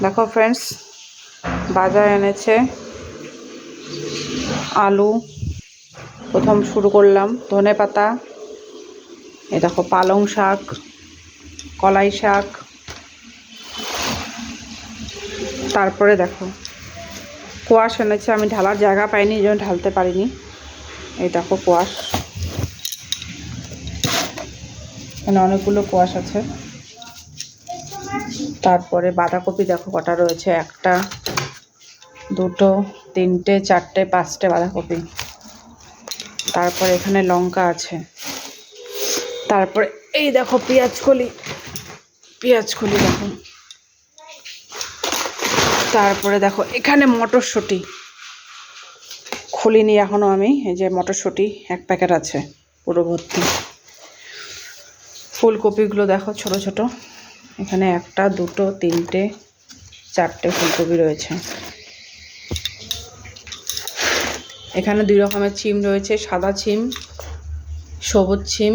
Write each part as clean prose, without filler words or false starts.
দেখো ফ্রেন্ডস, বাজার এনেছে আলু। প্রথম শুরু করলাম ধনেপাতা, এই দেখো পালং শাক, কলাই শাক, তারপরে দেখো কোয়াশ এনেছে। আমি ঢালার জায়গা পাইনি, এই জন্য ঢালতে পারিনি। এই দেখো কোয়াশ, এখানে অনেকগুলো কোয়াশ আছে। তারপরে বাঁধাকপি দেখো কটা রয়েছে, 1, 2, 3, 4, 5টে বাঁধাকপি। তারপরে এখানে লঙ্কা আছে। তারপরে এই দেখো পেঁয়াজকলি দেখো। তারপরে দেখো এখানে মটরশুঁটি খুলিনি এখনো আমি। এই যে মটরশুঁটি 1 প্যাকেট আছে পুরো ভর্তি। ফুলকপিগুলো দেখো ছোট ছোট, এখানে 1, 2, 3, 4টে ফুলকপি রয়েছে। এখানে 2 রকমের সিম রয়েছে, সাদা সিম, সবুজ সিম,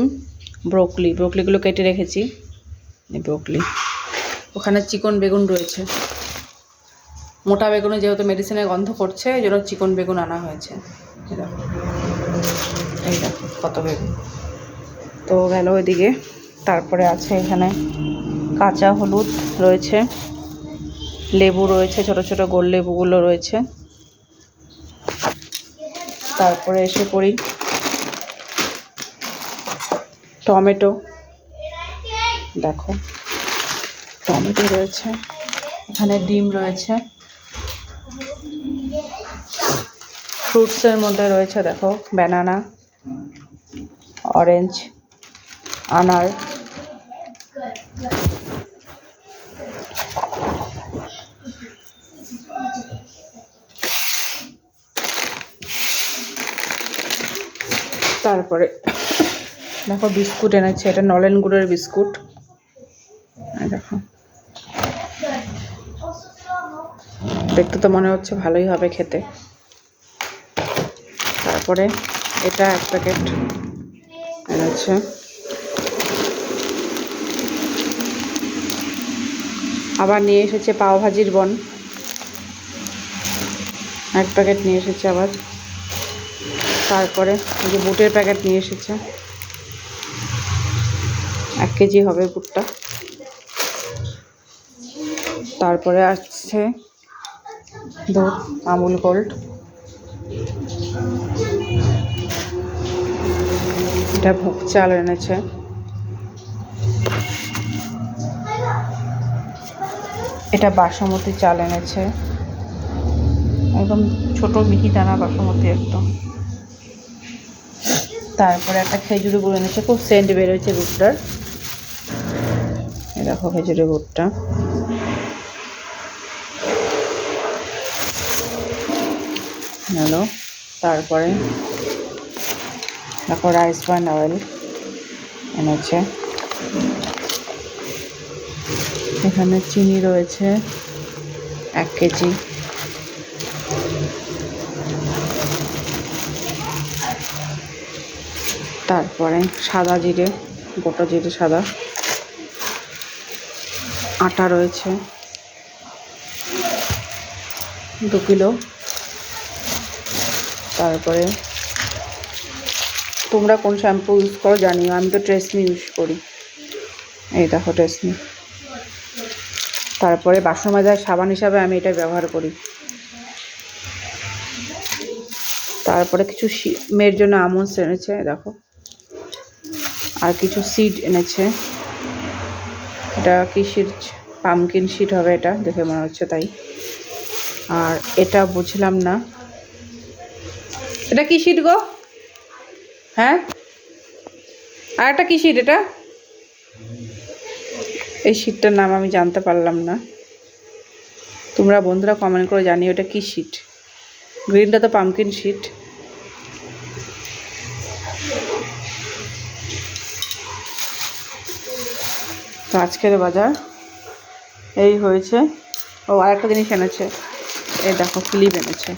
ব্রোকলিগুলো কেটে রেখেছি। ব্রোকলি। ওখানে চিকন বেগুন রয়েছে। মোটা বেগুনে যেহেতু মেডিসিনের গন্ধ করছে, এই জন্য চিকন বেগুন আনা হয়েছে। এই দেখো কত বেগুন তো গেল ওইদিকে। তারপরে আছে এখানে কাঁচা হলুদ রয়েছে, লেবু রয়েছে, ছোট ছোট গোল লেবুগুলো রয়েছে। তারপরে এসে পড়ি টমেটো, দেখো টমেটো রয়েছে, এখানে ডিম রয়েছে। ফ্রুটসের মধ্যে রয়েছে দেখো ব্যানানা, অরেঞ্জ, আনার। তারপরে দেখো বিস্কুট এনেছে, এটা নলেন গুড়ের বিস্কুট। দেখো দেখতে তো মনে হচ্ছে ভালোই হবে খেতে। তারপরে এটা 1 প্যাকেট এনেছে। আবার নিয়ে এসেছে পাও ভাজির বন, 1 প্যাকেট নিয়ে এসেছে আবার। তারপরে এই যে বুটের প্যাকেট নিয়ে এসেছে, 1 কেজি হবে বুটটা। তারপরে আসছে দুধ, আমুল গোল্ড। এটা ভোগ চাল এনেছে। এটা বাসমতি চাল এনেছে, একদম ছোট মিহি দানা বাসমতি একদম। তারপরে একটা খেজুরি গুড় এনেছে, খুব সেন্ট বেরোচ্ছে গুড়টার। এই দেখো খেজুরি গুড়টা। হ্যালো, তারপরে দেখো রাইস ব্রান অয়েল এনেছে। এখানে চিনি রয়েছে 1 কেজি। তারপরে সাদা জিরে, গোটা জিরে সাদা। আটা রয়েছে 2 কিলো। তারপরে তোমরা কোন শ্যাম্পু ইউজ করো জানিও, আমি তো ট্রেসমি ইউজ করি। এই দেখো ট্রেসমি। তারপরে বাসন মাজার সাবান হিসাবে আমি এটা ব্যবহার করি। তারপরে কিছু মেয়ের জন্য আমন্ডস এনেছে দেখো, আর কিছু সিড এনেছে। এটা কি সিড? পামকিন সিড হবে এটা, দেখে মনে হচ্ছে তাই। আর এটা বুঝলাম না, এটা কি সিড গো? হ্যাঁ, আর একটা কি সিড এটা? এই সিডটার নাম আমি জানতে পারলাম না। তোমরা বন্ধুরা কমেন্ট করে জানিও এটা কি সিড। গ্রিনটা তো পামকিন সিড। তো আজকের বাজার এই হয়েছে। ও আরেকটা জিনিস এনেছে, এই দেখো ক্লিপ এনেছে।